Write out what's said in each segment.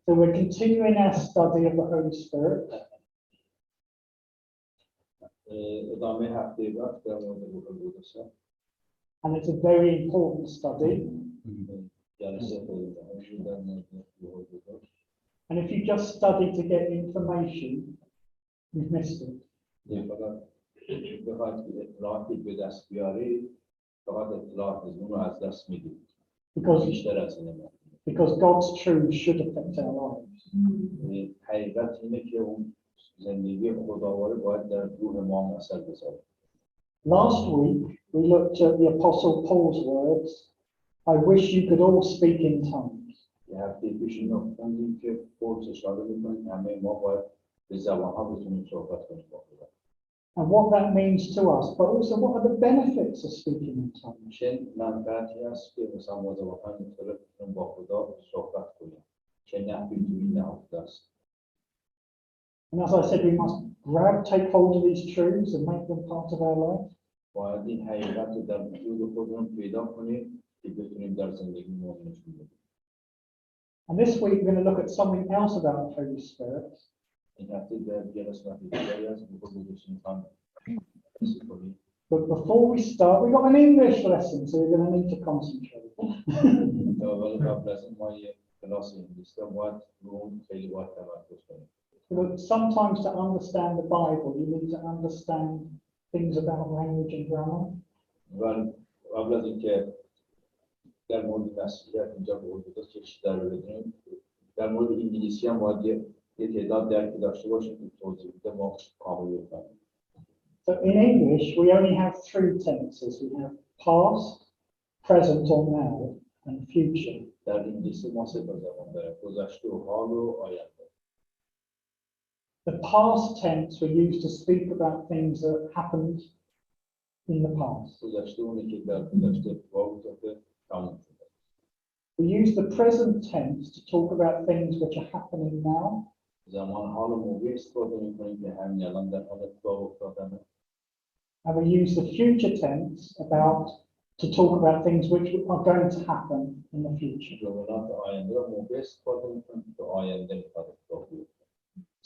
So we're continuing our study of the Holy Spirit. ادامه هفته بعد در مورد روح القدس And it's a very important study. جلسه خیلی مهمی در مورد روح القدس. And if you just study to get information, you've missed it. فقط بخواید که اطلاعاتی به دست بیارید فقط اطلاعات اون رو از دست میدید بیشتر از این Because God's truth should affect our lives. حقیقت اینه که اون زندگی خداواره باید در روح ما اثر بذاره. Last week we looked at the Apostle Paul's words, I wish you could all speak in tongues. یه هفته پیش اینو خوندیم که پول اشاره می‌کنه همه ما باید به زبان‌ها بتونیم صحبت کنیم با خدا. And what that means to us, but also what are the benefits of speaking in tongues? چه منفعتی هست که مثلا ما زبان‌های مختلف بتونیم با خدا صحبت کنیم. چه نفعی توی این نهفته است. And as I said, we must take hold of these truths and make them part of our life. باید این حقیقت رو در وجود خودمون پیدا کنیم که بتونیم در زندگیمون نشون بدیم. And this week we're going to look at something else about the Holy Spirit. But before we start, we've got an English lesson, so we're going to need to concentrate. But sometimes to understand the Bible, you need to understand things about language and grammar. در مورد مسئولیت اینجا به وجود است که در بدونیم در مورد انگلیسی هم باید یه تعداد درکی داشته باشیم که توضیح بده ما کامل بفهمیم. So in English we only have three tenses. We have past, present or now, and future. در انگلیسی ما سه تا زبان داریم: گذشته و حال و آینده. The past tense we use to speak about things that happened in the past. گذشته اونی که در گذشته اتفاق افتاده. We use the present tense to talk about things which are happening now. And we use the future tense to talk about things which are going to happen in the future.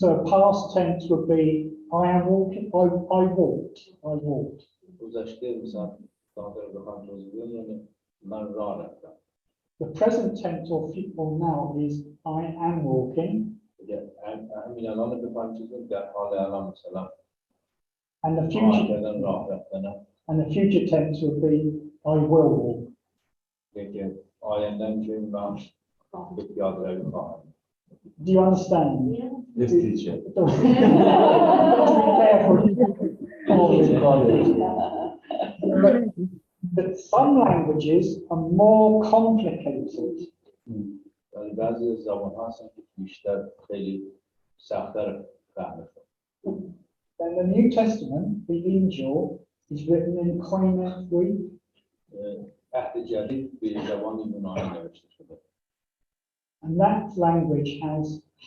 So a past tense would be I am walking, I walked. The present tense or now is I am walking. And the future tense would be I will walk. Do you understand? Yes, teacher. That some languages are more complicated. Then the New Testament, the Injil, is written in Koine Greek. And that language has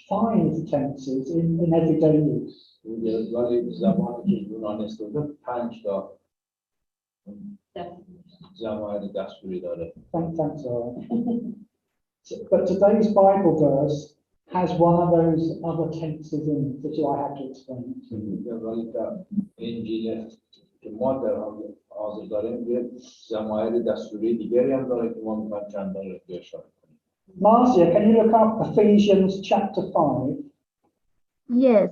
5 tenses in everyday use. Thanks, But today's Bible verse has one of those other tenses in it, which I have to explain. Marcia, can you look up Ephesians chapter 5? Yes.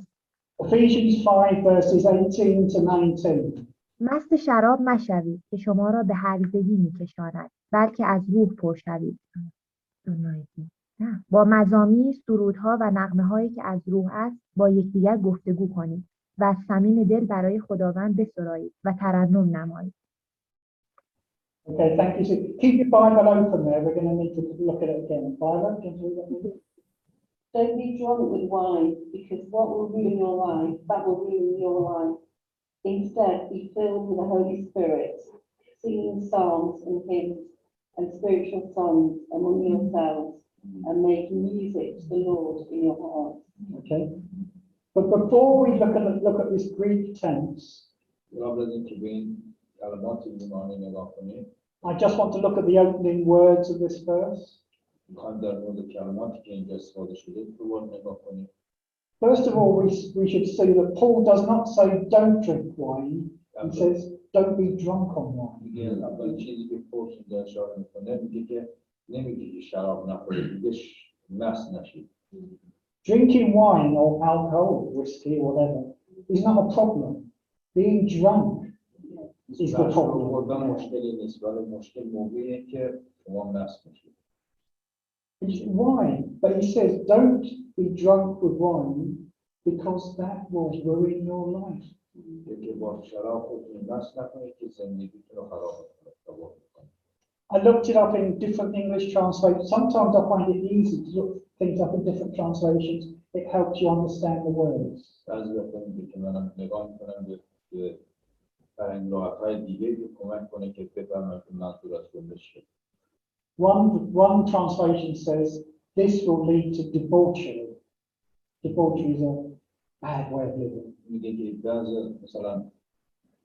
Ephesians 5 verses 18 to 19. مست شراب مشوید که شما را به هرزگی می‌کشاند، بلکه از روح پر شوید. با مزامیر، سرودها و نغمه‌هایی که از روح است با یکدیگر گفتگو کنید و از صمیم دل برای خداوند بسرایید و ترنم نمایید. Okay, thank you. So keep your Bible open there. We're going to need to look at it again. Bible, can you read that? Don't be drunk with wine, because what will ruin your life, that will ruin your life. Instead, be filled with the Holy Spirit, singing psalms and hymns and spiritual songs among yourselves, and making music to the Lord in your hearts. Okay. But before we look at this Greek tense, I just want to look at the opening words of this verse. میخوایم در مورد کلماتی که اینجا استفاده شده دوباره نگاه کنیم. First of all, we should see that Paul does not say don't drink wine. He says don't be drunk on wine. میگه اول چیزی که پولس اینجا اشاره میکنه میگه که نمیگه که شراب نخورید، میگه مست نشید. Drinking wine or alcohol, whiskey or whatever, is not a problem. Being drunk is the problem. خوردن مشکلی نیست، ولی مشکل موقعیه که شما مست میشید. It's wine, but he says don't be drunk with wine because that will ruin your life. که با شراب خودتون مست نکنید که زندگیتون رو خراب کنید. I looked it up in different English translations. Sometimes I find it easy to look things up in different translations. It helps you understand the words. بعضی وقتا میگه که منم نگاه میکنم به فرهنگ لغت‌های دیگه که کمک کنه که بفهمم که منظور از جمله چیه. One translation says this will lead to debauchery. Debauchery is a bad way of living. میگه که بعضی مثلا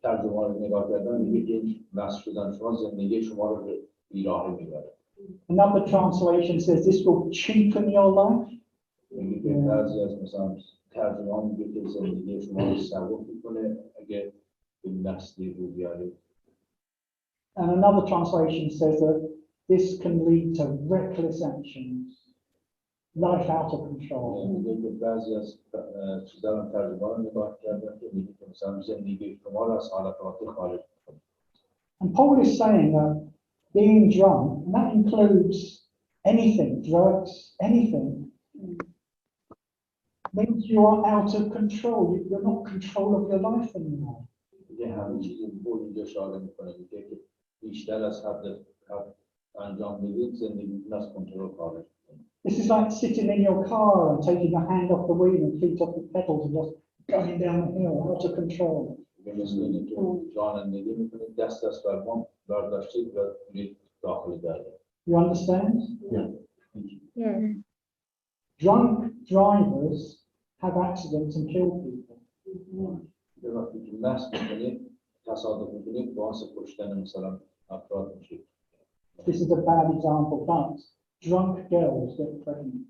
ترجمه رو نگاه کردن میگه که مست شدن شما زندگی شما رو به بیراهه میبره. Another translation says this will cheapen your life. میگه که بعضی از مثلا ترجمه میگه که زندگی شما رو سبک میکنه اگه به مستی رو بیاره. And another translation says that this can lead to reckless actions, life out of control. میگه که بعضی از چیزا رو ترجمه رو نگاه کردن که میگه که مثلا زندگی شما رو از حالت عادی خارج کنه. And Paul is saying that being drunk, and that includes anything, drugs, anything, means you are out of control. You're not control of your life anymore. میگه همه چیزی پول اینجا اشاره میکنه میگه که بیشتر از حد انجام بدید زندگیتون از کنترل خارج کنه. This is like sitting in your car and taking your hand off the wheel and feet off the pedals and just going down the hill, out of control. مثل اینه که رانندگی میکنید دست از فرمان برداشتید و میرید داخل دریا. You understand? Yes. Drunk drivers have accidents and kill people. به وقتی که مست میکنید تصادف میکنید باعث کشتن مثلا افراد میشید. This is a bad example, but drunk girls get pregnant.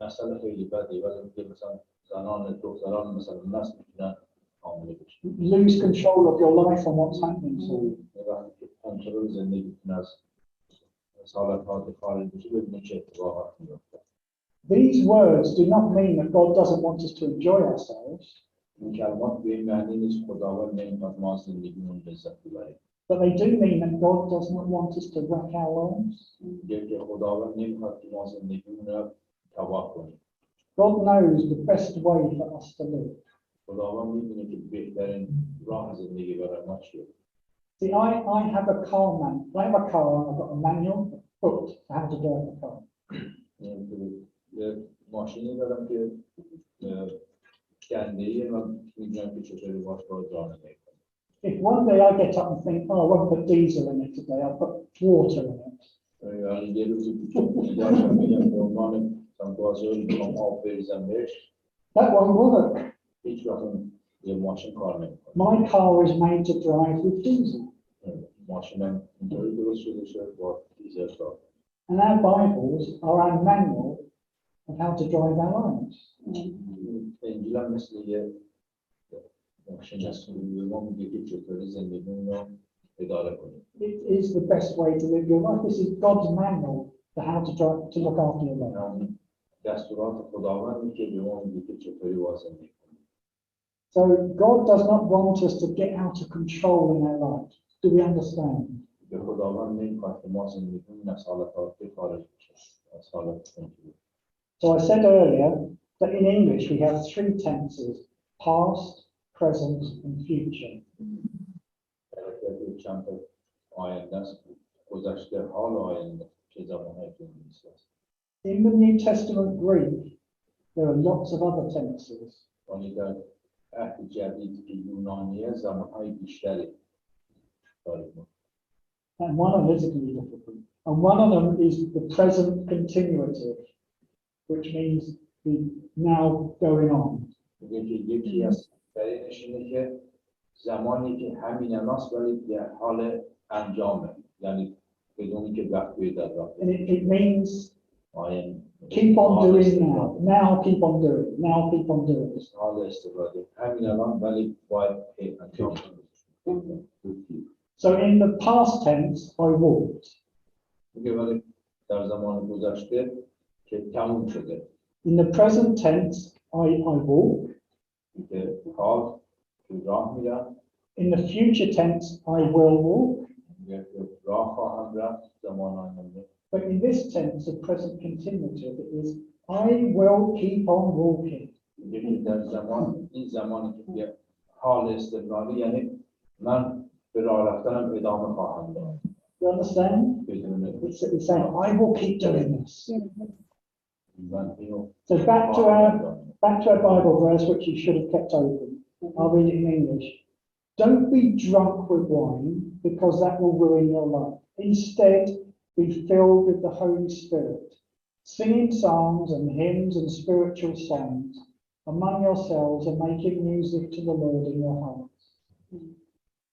مثلا خیلی بده ولی میگه مثلا زنان دختران مثلا مست میتونن حامله بشن. Lose control of your life and what's happening to you. وقتی که کنترل زندگیتون از حالت عادی خارج بشه ببینید چه اتفاقاتی میفته. These words do not mean that God doesn't want us to enjoy ourselves, این کلمات به این معنی نیست خداوند نمیخواد ما زندگیمون لذت ببریم. but they do mean that God does not want us to wreck our lives. که خداوند نمیخواد که ما زندگیمون رو تباه کنیم. God knows the best way for us to live. خداوند میدونه که بهترین راه زندگی برای ما چیه. See, I have a car I have a car and I've got a manual book for how to drive the car. یه ماشینی دارم که گنده‌ایه و میدونم که چطوری باش باید رانندگی کنم. If one day I get up and think, oh, I won't put diesel in it today, I'll put water in it. یعنی یه روزی بیدارشم میگم به عنوان گازوئیل بخوام آب بریزم بهش That won't work. هیچ وقت یه ماشین کار نمیکنه. My car is made to drive with diesel. ماشینم اینطوری درست شده شد با دیزل کار. And our Bibles are our manual of how to drive our lives. انجیل هم مثل یه ماشین هست که به ما میگه که چطوری زندگیمون رو اداره کنیم. It is the best way to live your life. This is God's manual for how to drive, to look after your life. دستورات خداوندی که به ما میگه که چطوری باید زندگی کنیم. So God does not want us to get out of control in our lives. Do we understand? به خداوند نمیخواد که ما زندگیمون از حالت عادی خارج بشه. از حالت کنترل. So I said earlier that in English we have three tenses: past, present, and future. چند تا آینده است گذشته حال آینده چه زمانهایی که نیست. In the New Testament Greek, there are lots of other tenses. ولی در عهد جدید که یونانیه زمانهای بیشتری داریم. And one of them is going to be difficult. And one of them is the present continuative, which means the now going on. یکی از دلیلش اینه که زمانی که همین الانست ولی در حال انجامه، یعنی بدونی که وقت توی در رفت. And it means آین keep on doing now, keep on doing, now keep on doing. حال استفاده همین الان ولی باید انجام بدیم. So in the past tense, I walked. میگه ولی در زمان گذشته که تموم شده. In the present tense, I walk. که حال که راه میرم. In the future tense, I will walk. میگه که راه خواهم رفت زمان آینده. But in this tense of present continuative, it is I will keep on walking. میگه که در زمان این زمانی که حال استمراری یعنی من به راه رفتنم ادامه خواهم داد. You understand? بدون It's saying I will keep doing this. من اینو So back to our Bible verse, which you should have kept open. I'll read it in English. Don't be drunk with wine, because that will ruin your life. Instead, be filled with the Holy Spirit, singing songs and hymns and spiritual songs among yourselves and making music to the Lord in your hearts.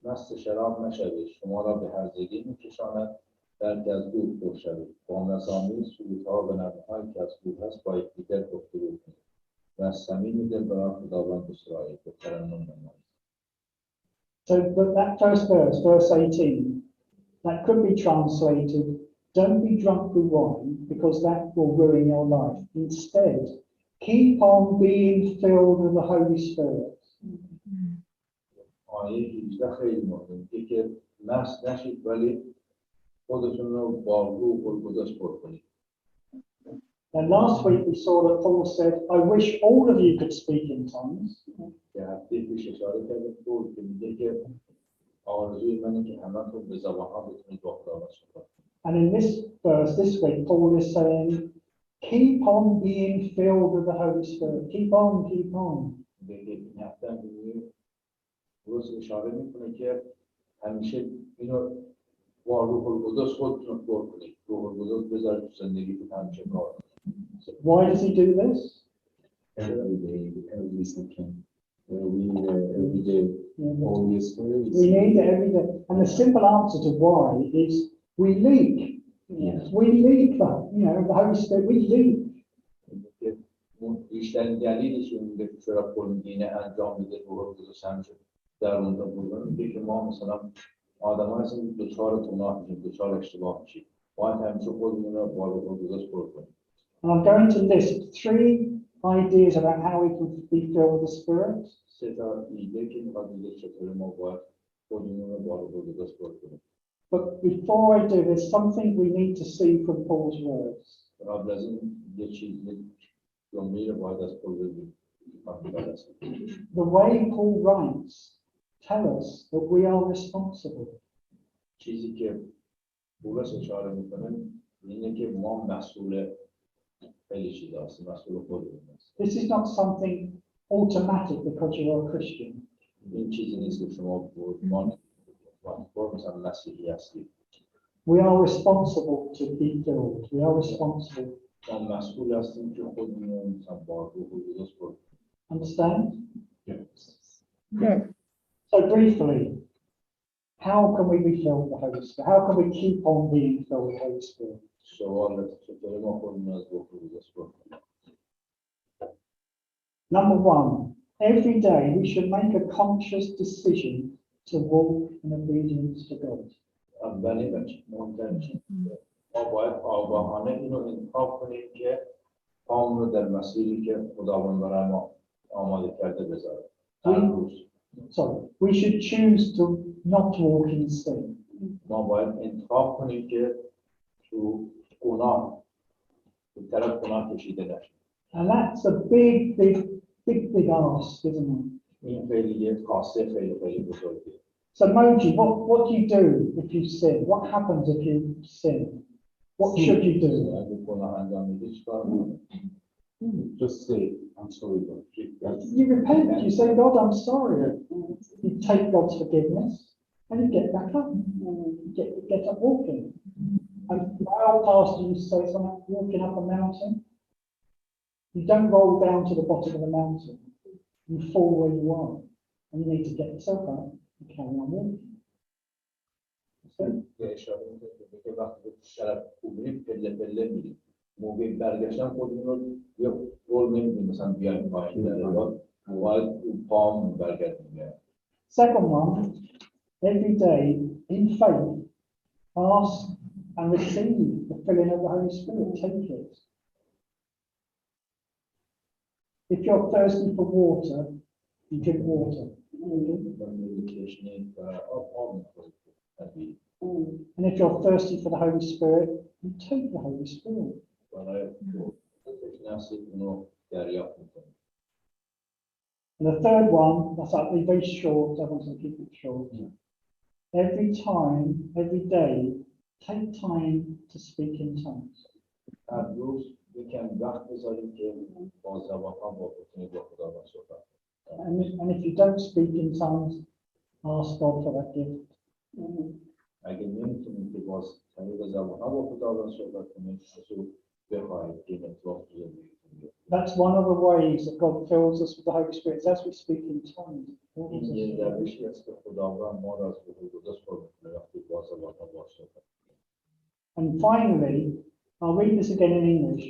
مست شراب نشوید، شما را به هرزگی میکشاند، بلکه از او پر شوید. با مزامیر، سرودها و نغمه‌هایی که از او هست با یکدیگر گفتگو کنید و از صمیم دل برای خداوند بسرایید و ترنم نمایید. So that first verse, verse 18, that could be translated, don't be drunk with wine, because that will ruin your life. Instead, keep on being filled with the Holy Spirit. آیه 18 خیلی مهمه که مست نشید ولی خودتون رو با روح القدس پر کنید. And last week we saw that Paul said, I wish all of you could speak in tongues. که هفته پیش اشاره کرده بود که میگه که آرزوی منه که همتون به زبان‌ها بتونید با خداوند صحبت کنید. And in this verse this week, Paul is saying, keep on being filled with the Holy Spirit. Keep on, keep on. میگه که این هفته هم روز اشاره میکنه که همیشه اینو با روح القدس خودتون پر کنید. روح القدس بذارید تو زندگیتون همیشه کار کنید. Why does he do this? Every day, every second, every day, Holy Spirit. We need it every day. And the simple answer to why is we leak. Yes. We leak that, the Holy Spirit, we leak. که بیشترین دلیلی که میگه که چرا پولینگینه انجام میده روح القدس همیشه در اونجا بودن میگه که ما مثلا آدم ها هستیم دچار گناه میشیم دچار اشتباه میشیم باید همیشه خودمون رو با روح القدس پر کنیم. And I'm going to list 3 ideas about how we can be filled with the Spirit. 3 تا ایده که میخواد میگه چطور ما باید خودمون رو با روح القدس پر کنیم. But before I do, there's something we need to see from Paul's words. قبل از این یه جمله رو باید از پول بگیم. The way Paul writes tell us that we are responsible. چیزی که پولس اشاره میکنه اینه که ما مسئول خیلی چیزا هستیم مسئول خودمون هستیم. This is not something automatic because you're a Christian. این چیزی نیست که شما مثلا مسیحی هستید. We are responsible to be filled. We are responsible. ما مسئول هستیم که خودمون مثلا با روح القدس پر کنیم. Understand? Yes. So briefly, how can we be filled with the Holy Spirit? How can we keep on being filled with the Holy Spirit? سوال چطور ما خودمون از روح القدس پر کنیم. Number 1, every day we should make a conscious decision to walk in obedience to God. اولی و مهمترین چیز ما باید آگاهانه اینو انتخاب کنیم که پامون رو در مسیری که خداوند برای ما آماده کرده بذاره. هر روز. We should choose to not walk in sin. ما باید انتخاب کنیم که تو گناه به طرف گناه کشیده نشیم. And that's a big ask, isn't it? این خیلی یه خواسته خیلی بزرگیه. So Moji, what do you do if you sin? What happens if you sin? What should you do? اگه گناه انجام میدی چیکار کنی؟ Just say, I'm sorry, God. You repent, you say, God, I'm sorry. You take God's forgiveness and you get back up. You get up walking. And my old pastor used to say something, walking up a mountain. You don't roll down to the bottom of the mountain. You fall where you are. And you need to get yourself up and carry on walking. که اشاره میکنه که وقتی به شرف خوبی پله پله میریم موقع برگشتن خودمون رو یه قول نمیدیم مثلا بیایم پایین در باید پام برگردیم. Second one, every day in faith, ask and receive the filling of the Holy Spirit. Take it. If you're thirsty for water, you drink water. And if you're thirsty for the Holy Spirit, you take the Holy Spirit. And the third one, that's actually very short, I want to keep it short. Every time, every day, take time to speak in tongues. And if you don't speak in tongues, ask God for that gift. اگه نمیتونید که باز طریق زبان‌ها با خداوند صحبت کنید بخواهید این اطلاق تو زندگیتون بیاد. That's one of the ways that God fills us with the Holy Spirit, is as we speak in tongues. این یه روشی است که خداوند ما را از روح القدس پر می‌کنه وقتی با زبان‌ها باهاش صحبت کنیم. And finally, I'll read this again in English.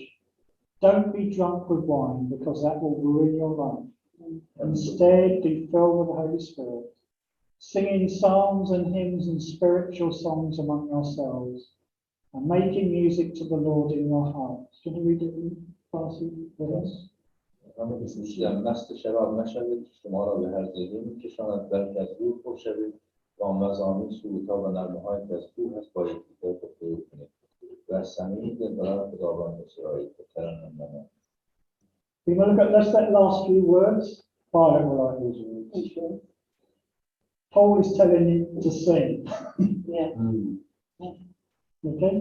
Don't be drunk with wine, because that will ruin your life. Instead, be filled with the Holy Spirit, singing psalms and hymns and spiritual songs among yourselves, and making music to the Lord in your hearts. Can you read it in Farsi with us? اما بیشتر مست شراب نشوید، شما را به هرزگی می‌کشاند، بلکه از روح پر شوید و مزامیر، سرودها و نغمه‌هایی که از روح است با یکدیگر گفتگو کنید و صمیمی دل برای خداوند بسرایید و ترنم نمایید. We will look at just that last few words. Violet will like those words. Paul is telling you to sing. Yeah. Okay?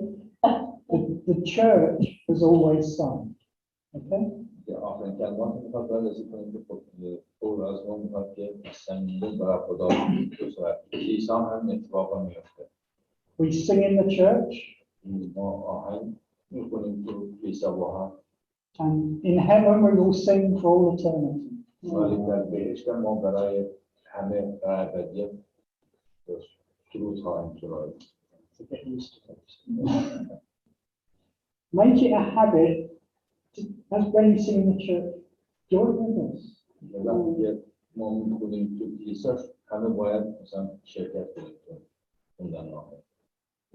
The church has always sung. Okay? که آخرین کلمات میخواد بررسی کنیم که پول از ما میخواد که صمیمی برای خدا بسرایید. عیسی هم اتفاقا میفته. We sing in the church, ما آهنگ میکنیم تو عیسی با هم. and in heaven we will sing for all eternity. ولی در بهشت ما برای همه برای ابدیت سرود خواهیم سرایید. To get used to it. Make it a habit, as when you sing in the church, join with us. وقتی که ما میکنیم تو کلیسا همه باید مثلا شرکت کنیم تو خوندن آهنگ.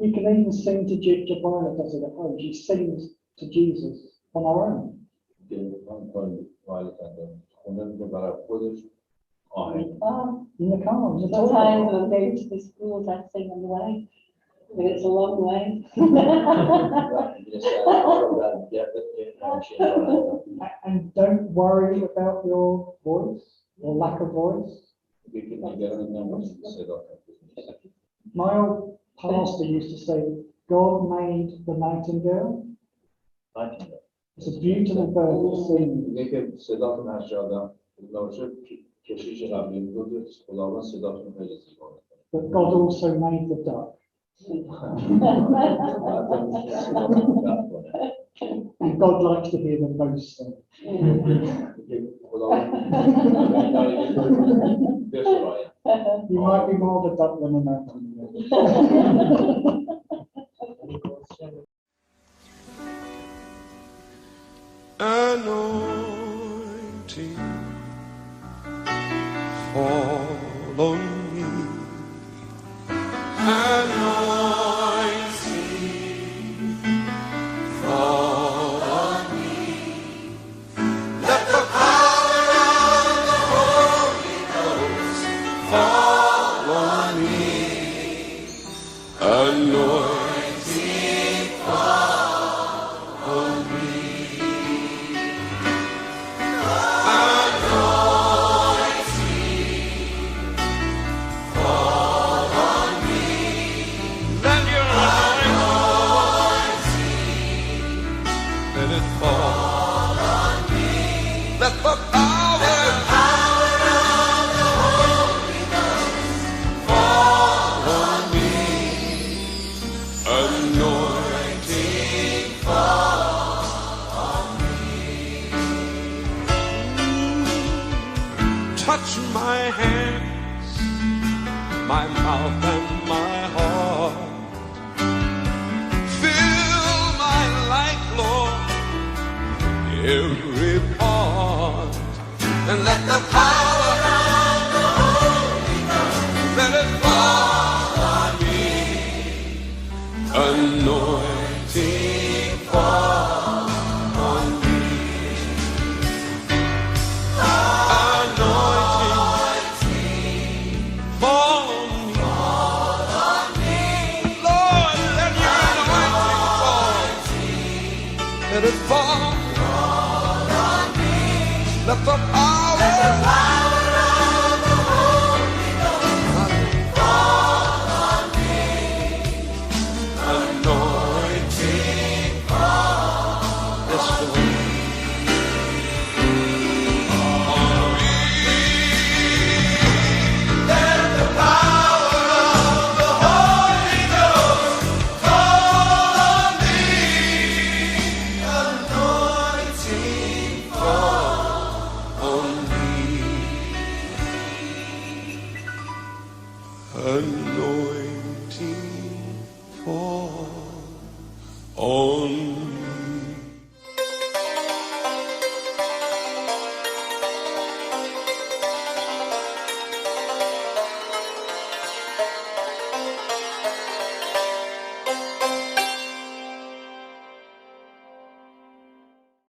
We can even sing to Violet does it at home. She sings to Jesus on our own. که من کاری والد انجام خونه میده برای خودش آهنگ. In the car, in the Sometimes when toilet. I'm going to the schools, I sing on the way, if it's a long way. وقتی میرسه رو برمیگرده که همیشه برای And don't worry about your voice or lack of voice. یکی نگران نباشید صدا کنید. My old pastor used to say, God made the nightingale. It's a beautiful bird that sings. میگه که صداتون هر جا آدم نباشه کشیش قبلی میگه که خداوند صداتون خیلی زیبا میکنه. But God also made the duck. And God likes to hear them both sing. You might be more of a duck than a nightingale. Anointing fall on me. Anointing fall on me. Let the power of the Holy Ghost fall on me. Anointing fall on me. Let the power of the Holy Ghost fall on me. Anointing fall on me. Touch my hands, my mouth and my heart. every part. And let the power of the Holy Ghost let it fall on me.